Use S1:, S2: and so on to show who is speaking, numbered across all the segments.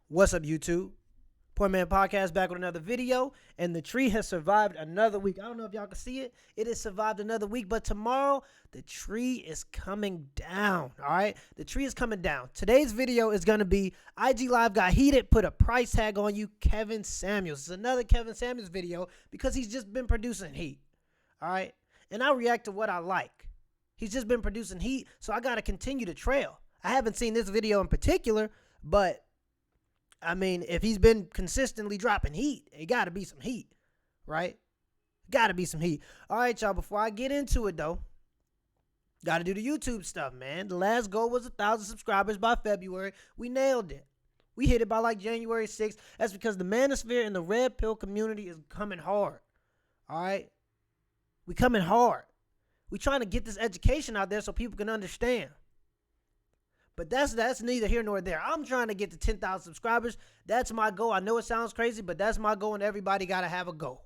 S1: What's up, YouTube? Poor.Mans.Podcast back with another video, and the tree has survived another week. I don't know if y'all can see it. It has survived another week, but tomorrow the tree is coming down, all right? The tree is coming down. Today's video is going to be IG Live got heated, put a price tag on you, Kevin Samuels. It's another Kevin Samuels video because he's just been producing heat, all right? And I react to what I like. He's just been producing heat, so I got to continue to trail. I haven't seen this video in particular, but I mean, if he's been consistently dropping heat, it got to be some heat, right? Got to be some heat. All right, y'all, before I get into it, though, got to do the YouTube stuff, man. The last goal was 1,000 subscribers by February. We nailed it. We hit it by like January 6th. That's because the manosphere and the red pill community is coming hard, all right? We coming hard. We trying to get this education out there so people can understand. But that's neither here nor there. I'm trying to get to 10,000 subscribers. That's my goal. I know it sounds crazy, but that's my goal, and everybody got to have a goal.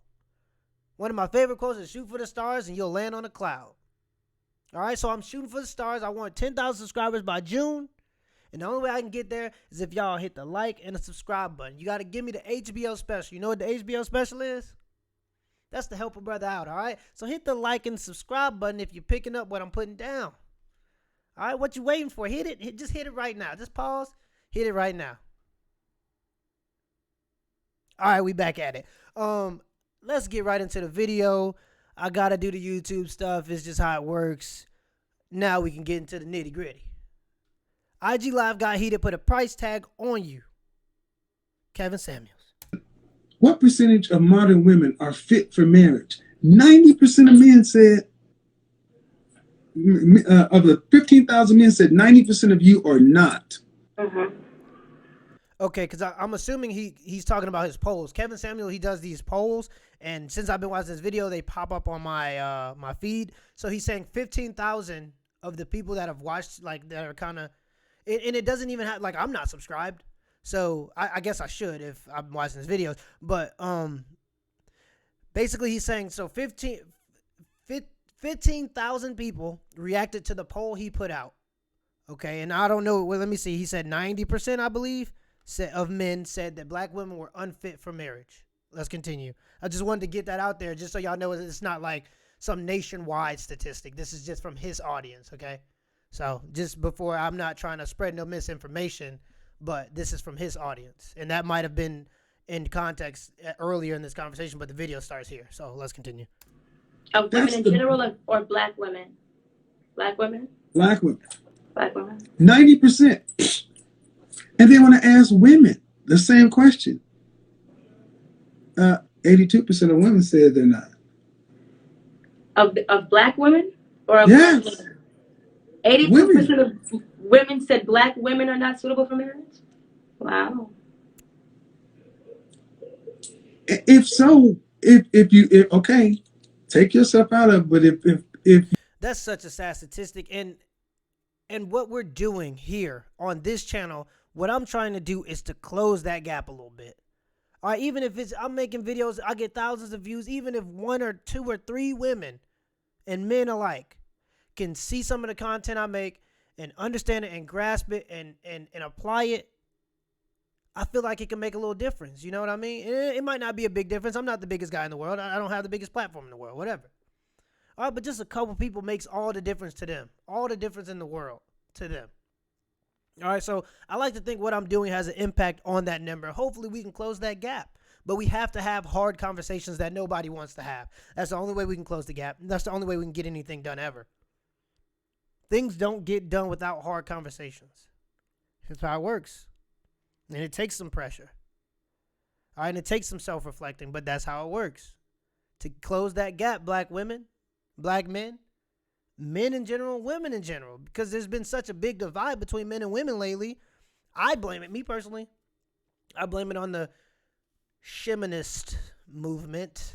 S1: One of my favorite quotes is shoot for the stars and you'll land on a cloud. All right, so I'm shooting for the stars. I want 10,000 subscribers by June. And the only way I can get there is if y'all hit the like and the subscribe button. You got to give me the HBO special. You know what the HBO special is? That's to help a brother out, all right? So hit the like and subscribe button if you're picking up what I'm putting down. All right, what you waiting for? Hit it. Just hit it right now. Just pause. Hit it right now. All right, we back at it. Let's get right into the video. I got to do the YouTube stuff. It's just how it works. Now we can get into the nitty gritty. IG Live got heated, put a price tag on you. Kevin Samuels.
S2: What percentage of modern women are fit for marriage? 90% of men said, of the 15,000 men said 90% of you are not.
S3: Mm-hmm.
S1: Okay, because I'm assuming he's talking about his polls. Kevin Samuel, he does these polls, and since I've been watching this video, they pop up on my my feed. So he's saying 15,000 of the people that have watched, like, that are kind of, and it doesn't even have, like, I'm not subscribed, so I guess I should if I'm watching his videos. But basically he's saying, so 15,000 people reacted to the poll he put out. Okay, and I don't know. Well, let me see. He said 90%, I believe, of men said that black women were unfit for marriage. Let's continue. I just wanted to get that out there just so y'all know it's not like some nationwide statistic. This is just from his audience, okay? So just before, I'm not trying to spread no misinformation, but this is from his audience. And that might have been in context earlier in this conversation, but the video starts here. So let's continue.
S3: Of women in general or black women? Black women?
S2: Black women.
S3: Black women.
S2: 90%. And they want to ask women the same question. 82% of women said they're not.
S3: Of black women? Or of
S2: yes.
S3: Black women? 82% of women said black women are not suitable for marriage? Wow.
S2: If so, okay, take yourself out of it, but if
S1: that's such a sad statistic, and what we're doing here on this channel, what I'm trying to do is to close that gap a little bit. All right, even if I'm making videos, I get thousands of views, even if 1 or 2 or 3 women and men alike can see some of the content I make and understand it and grasp it and apply it, I feel like it can make a little difference. You know what I mean? It might not be a big difference. I'm not the biggest guy in the world. I don't have the biggest platform in the world, whatever. All right, but just a couple people makes all the difference to them. All the difference in the world to them. All right, so I like to think what I'm doing has an impact on that number. Hopefully we can close that gap. But we have to have hard conversations that nobody wants to have. That's the only way we can close the gap. That's the only way we can get anything done ever. Things don't get done without hard conversations. That's how it works. And it takes some pressure. All right, and it takes some self-reflecting, but that's how it works. To close that gap, black women, black men, men in general, women in general, because there's been such a big divide between men and women lately. I blame it, me personally, I blame it on the feminist movement.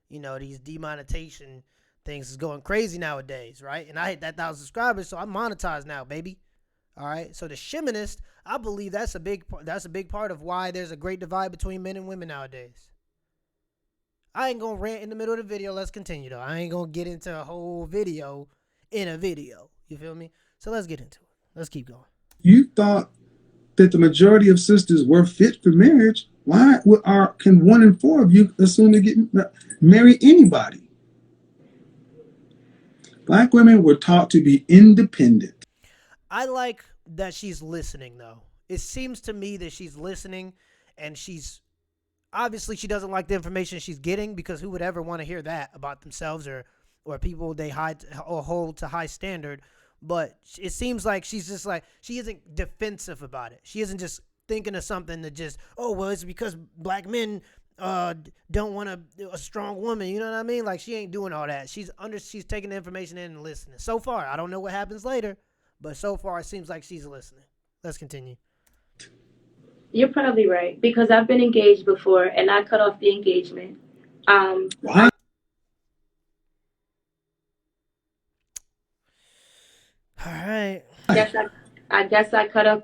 S1: You know, these demonetization things is going crazy nowadays, right? And I hit that 1,000 subscribers, so I'm monetized now, baby. All right, so the feminist, I believe that's a big part of why there's a great divide between men and women nowadays. I ain't gonna rant in the middle of the video. Let's continue though. I ain't gonna get into a whole video in a video. You feel me? So let's get into it. Let's keep going.
S2: You thought that the majority of sisters were fit for marriage, why can 1 in 4 of you assume to marry anybody? Black women were taught to be independent.
S1: I like that she's listening, though. It seems to me that she's listening, and she's obviously she doesn't like the information she's getting, because who would ever want to hear that about themselves or people they hold to high standard? But it seems like she's just like, she isn't defensive about it. She isn't just thinking of something that just, oh, well, it's because black men don't want a strong woman. You know what I mean? Like, she ain't doing all that. She's taking the information in and listening. So far, I don't know what happens later, but so far it seems like she's listening. Let's continue.
S3: You're probably right, because I've been engaged before and I cut off the engagement.
S2: Why?
S1: All right.
S3: I guess I cut off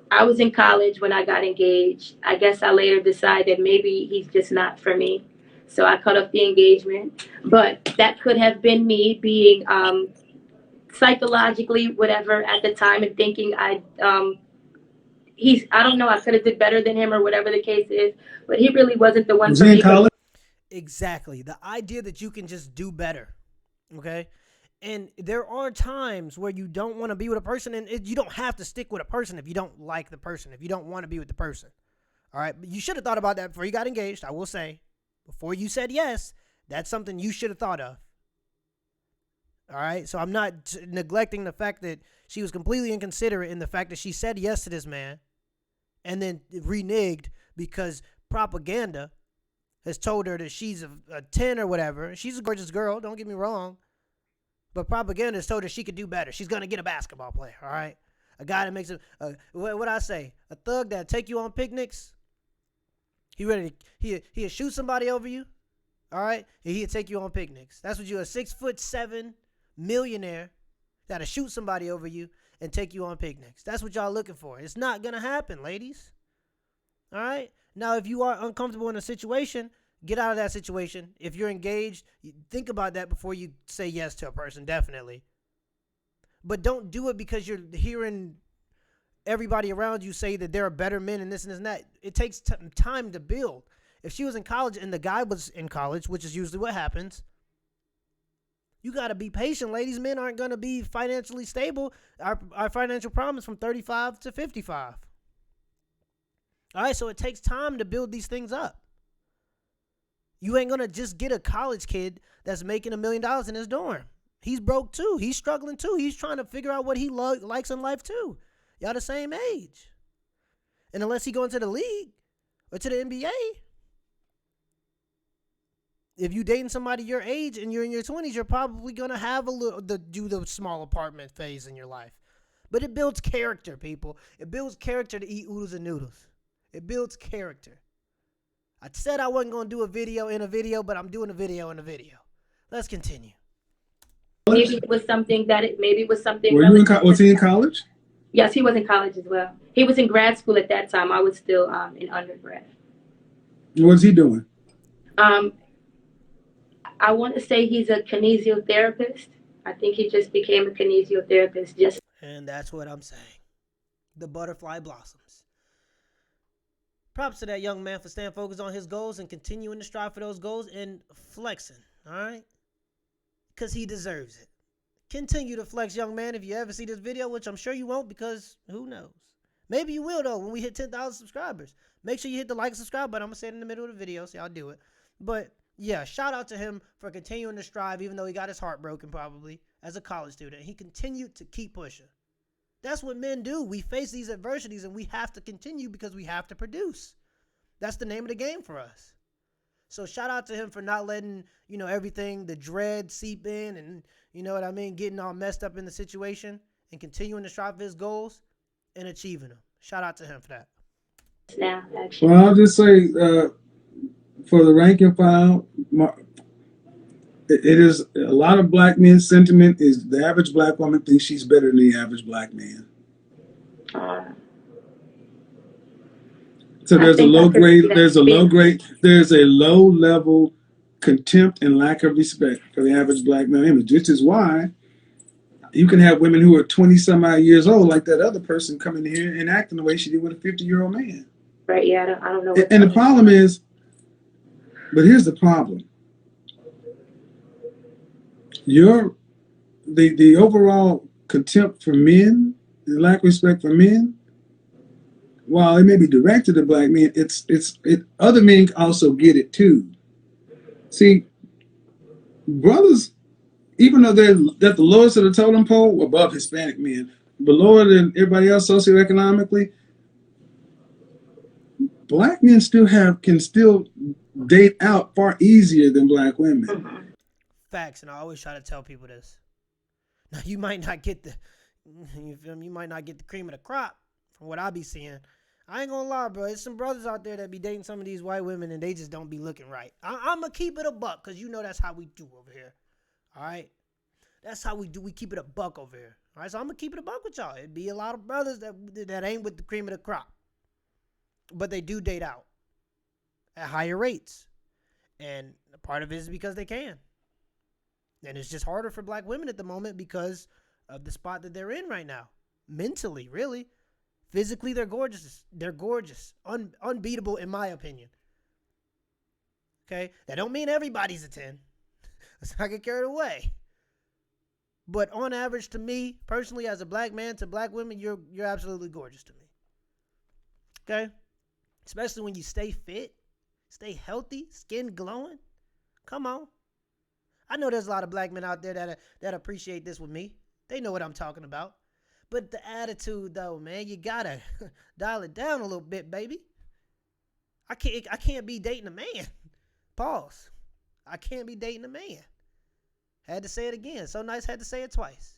S3: I was in college when I got engaged. I guess I later decided maybe he's just not for me. So I cut off the engagement. But that could have been me being psychologically whatever at the time and thinking I don't know, I could have did better than him or whatever the case is. But he really wasn't the one for me.
S1: Exactly. The idea that you can just do better. Okay? And there are times where you don't want to be with a person, and you don't have to stick with a person if you don't like the person, if you don't want to be with the person. All right? But you should have thought about that before you got engaged, I will say. Before you said yes, that's something you should have thought of. All right? So I'm not neglecting the fact that she was completely inconsiderate in the fact that she said yes to this man and then reneged because propaganda has told her that she's a 10 or whatever. She's a gorgeous girl, don't get me wrong. But propaganda has told her she could do better. She's going to get a basketball player, all right? A guy that makes what I say, a thug that'll take you on picnics. He'll shoot somebody over you, all right? And he'll take you on picnics. That's what you're, a 6'7" millionaire that'll shoot somebody over you and take you on picnics. That's what y'all looking for. It's not going to happen, ladies. All right? Now, if you are uncomfortable in a situation, get out of that situation. If you're engaged, think about that before you say yes to a person, definitely. But don't do it because you're hearing everybody around you say that there are better men and this and that. It takes time to build. If she was in college and the guy was in college, which is usually what happens, you got to be patient, ladies. Men aren't going to be financially stable. Our financial problem is from 35 to 55. All right, so it takes time to build these things up. You ain't going to just get a college kid that's making $1 million in his dorm. He's broke too. He's struggling too. He's trying to figure out what he likes in life too. Y'all the same age. And unless he go into the league or to the NBA, if you dating somebody your age and you're in your 20s, you're probably going to have do the small apartment phase in your life. But it builds character, people. It builds character to eat oodles and noodles. It builds character. I said I wasn't going to do a video in a video, but I'm doing a video in a video. Let's continue.
S3: Maybe it was something
S2: Was he in college?
S3: Yes, he was in college as well. He was in grad school at that time. I was still in undergrad.
S2: What's he doing?
S3: I want to say he's a kinesiotherapist. I think he just became a kinesiotherapist.
S1: And that's what I'm saying. The butterfly blossoms. Props to that young man for staying focused on his goals and continuing to strive for those goals and flexing, all right? Because he deserves it. Continue to flex, young man, if you ever see this video, which I'm sure you won't because who knows? Maybe you will, though, when we hit 10,000 subscribers. Make sure you hit the like and subscribe button. I'm going to say it in the middle of the video, so I'll do it. But, yeah, shout out to him for continuing to strive, even though he got his heart broken probably as a college student. He continued to keep pushing. That's what men do. We face these adversities, and we have to continue because we have to produce. That's the name of the game for us. So shout out to him for not letting, everything, the dread seep in and, you know what I mean, getting all messed up in the situation and continuing to strive for his goals and achieving them. Shout out to him for that.
S3: Now, actually.
S2: Well, I'll just say for the rank and file, it is a lot of black men's sentiment is the average black woman thinks she's better than the average black man. So there's a low level contempt and lack of respect for the average black man. Which is why, you can have women who are 20 some odd years old, like that other person coming here and acting the way she did with a 50-year-old man.
S3: Right, yeah, I don't know.
S2: And the problem is, but here's the problem. The overall contempt for men, the lack of respect for men, while it may be directed at black men, other men also get it too. See, brothers, even though they're at the lowest of the totem pole, above Hispanic men, but lower than everybody else socioeconomically, black men can still date out far easier than black women.
S1: Facts, and I always try to tell people this. Now you might not get you might not get the cream of the crop from what I be seeing. I ain't gonna lie, bro. There's some brothers out there that be dating some of these white women and they just don't be looking right. I'm gonna keep it a buck because you know that's how we do over here. All right, that's how we do. We keep it a buck over here. All right, so I'm gonna keep it a buck with y'all. It'd be a lot of brothers that ain't with the cream of the crop, but they do date out at higher rates, and part of it is because they can. And it's just harder for black women at the moment because of the spot that they're in right now. Mentally, really. Physically, they're gorgeous. They're gorgeous. Unbeatable, in my opinion. Okay? That don't mean everybody's a 10. Let's not get carried away. But on average, to me, personally, as a black man to black women, you're absolutely gorgeous to me. Okay? Especially when you stay fit, stay healthy, skin glowing. Come on. I know there's a lot of black men out there that appreciate this with me. They know what I'm talking about. But the attitude, though, man, you gotta dial it down a little bit, baby. I can't be dating a man. Pause. I can't be dating a man. Had to say it again. So nice, had to say it twice.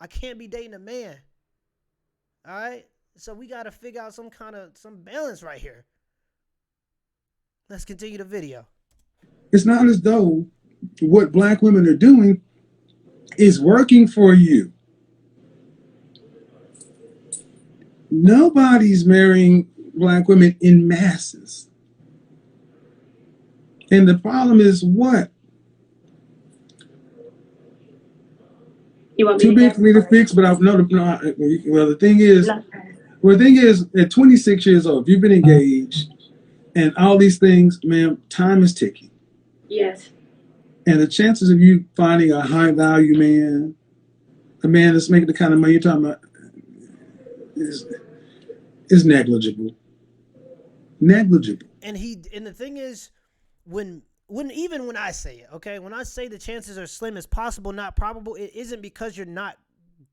S1: I can't be dating a man. All right? So we gotta figure out some balance right here. Let's continue the video.
S2: It's not as though what black women are doing is working for you. Nobody's marrying black women in masses. And the problem is what? Too big for me to fix, but the thing is, at 26 years old, if you've been engaged and all these things, ma'am, time is ticking.
S3: Yes.
S2: And the chances of you finding a high value man, a man that's making the kind of money you're talking about, is negligible. Negligible.
S1: And the thing is, when I say it, okay, when I say the chances are slim as possible, not probable, it isn't because you're not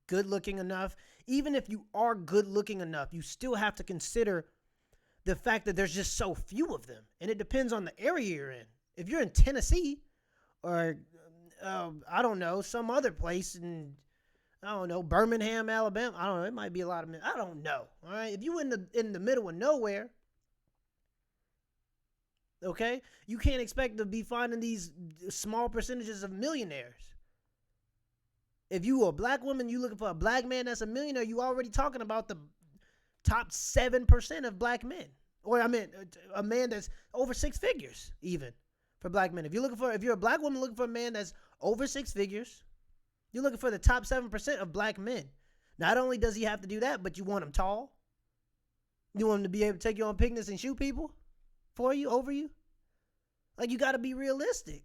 S1: good looking enough. Even if you are good looking enough, you still have to consider the fact that there's just so few of them. And it depends on the area you're in. If you're in Tennessee or, I don't know, some other place in, I don't know, Birmingham, Alabama, I don't know, it might be a lot of men. I don't know, all right? If you in the middle of nowhere, okay, you can't expect to be finding these small percentages of millionaires. If you are a black woman, you looking for a black man that's a millionaire, you already talking about the top 7% of black men. Or I mean, a man that's over 6 figures even for black men. If you're a black woman looking for a man that's over 6 figures, you're looking for the top 7% of black men. Not only does he have to do that, but you want him tall. You want him to be able to take you on picnics and shoot people for you, over you. Like, you got to be realistic.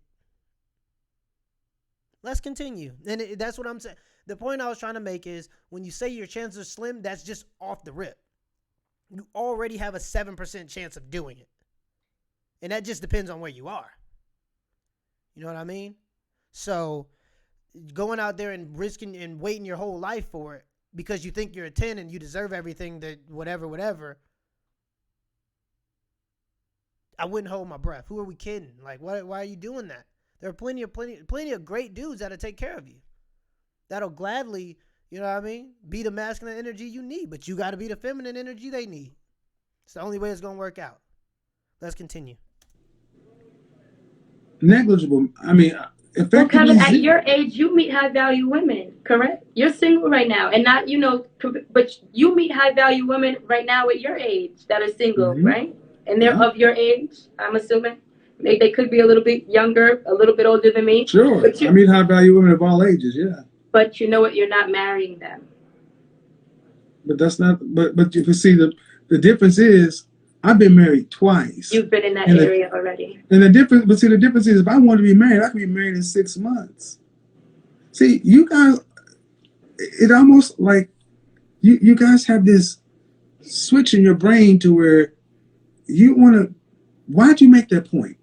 S1: Let's continue. And that's what I'm saying. The point I was trying to make is when you say your chances are slim, that's just off the rip. You already have a 7% chance of doing it. And that just depends on where you are. You know what I mean? So going out there and risking and waiting your whole life for it because you think you're a 10 and you deserve everything that whatever. I wouldn't hold my breath. Who are we kidding? Like, why are you doing that? There are plenty of great dudes that'll take care of you. That'll gladly, you know what I mean, be the masculine energy you need, but you got to be the feminine energy they need. It's the only way it's going to work out. Let's continue.
S2: Negligible. I mean,
S3: well, Kevin, at your age, you meet high value women, correct? You're single right now, and not, but you meet high value women right now at your age that are single, mm-hmm. right? And they're of your age, I'm assuming. They could be a little bit younger, a little bit older than me.
S2: Sure. I meet high value women of all ages, yeah.
S3: But you know what? You're not marrying them.
S2: But that's not. But you can see the difference is I've been married twice,
S3: You've been in that
S2: and
S3: area already.
S2: the difference. But see, the difference is if I want to be married, I can be married in 6 months. See, you guys, it almost like you guys have this switch in your brain to where you want to. Why'd you make that point?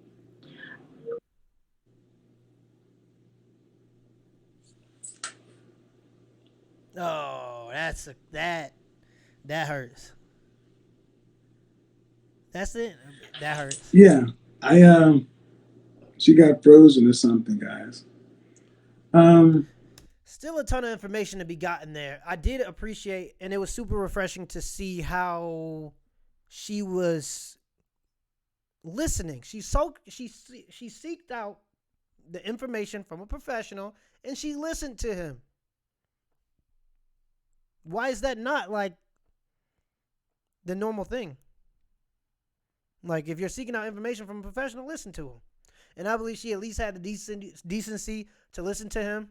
S1: Oh, that hurts. That's it. That hurts.
S2: Yeah, she got frozen or something, guys. Um,
S1: Still a ton of information to be gotten there. I did appreciate, and it was super refreshing to see how she was listening. She seeked out the information from a professional, and she listened to him. Why is that not like the normal thing? Like, if you're seeking out information from a professional, listen to him. And I believe she at least had the decency to listen to him.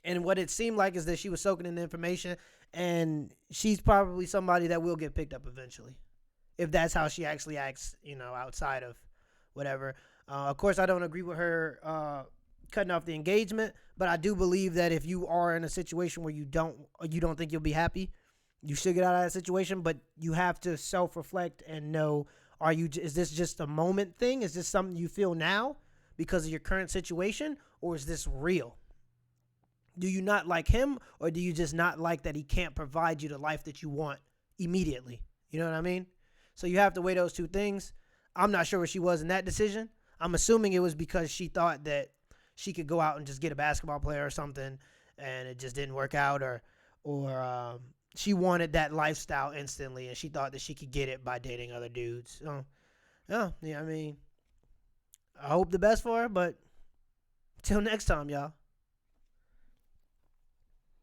S1: And what it seemed like is that she was soaking in the information, and she's probably somebody that will get picked up eventually, if that's how she actually acts, outside of whatever. Of course, I don't agree with her cutting off the engagement, but I do believe that if you are in a situation where you don't think you'll be happy, you should get out of that situation. But you have to self-reflect and know: is this just a moment thing? Is this something you feel now because of your current situation, or is this real? Do you not like him, or do you just not like that he can't provide you the life that you want immediately? You know what I mean? So you have to weigh those two things. I'm not sure where she was in that decision. I'm assuming it was because she thought that she could go out and just get a basketball player or something, and it just didn't work out, or she wanted that lifestyle instantly, and she thought that she could get it by dating other dudes. So, yeah, I mean, I hope the best for her, but till next time, y'all.